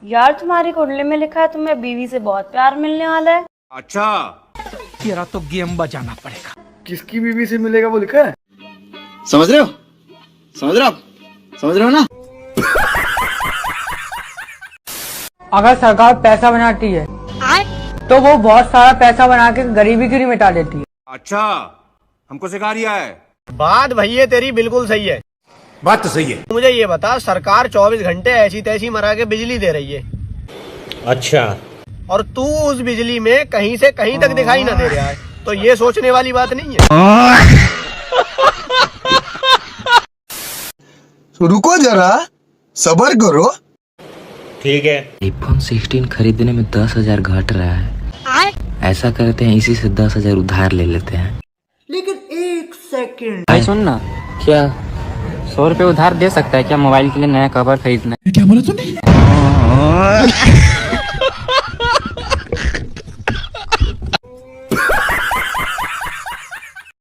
यार तुम्हारी कुंडली में लिखा है तुम्हें बीवी से बहुत प्यार मिलने वाला है। अच्छा, तेरा तो गेम बजाना पड़ेगा। किसकी बीवी से मिलेगा वो लिखा है? समझ रहे हो? समझ रहे हो आप? समझ रहे हो ना? अगर सरकार पैसा बनाती है तो वो बहुत सारा पैसा बना के गरीबी क्यों नहीं मिटा देती है? अच्छा, हमको सिखा रिया है। बात भैया तेरी बिल्कुल सही है। बात तो सही है। मुझे ये बता, सरकार 24 घंटे ऐसी तैसी मरा के बिजली दे रही है। अच्छा। और तू उस बिजली में कहीं से कहीं तक दिखाई ना दे रहा है, तो ये सोचने वाली बात नहीं है। रुको जरा, सब्र करो। ठीक है। आईफोन 16 खरीदने में 10,000 घट रहा है। ऐसा करते हैं, इसी से 10,000 उधार ले लेते हैं। लेकिन एक सेकंड भाई सुन ना, क्या 100 रुपए उधार दे सकता है क्या मोबाइल के लिए नया कवर खरीदना? क्या बोला तूने?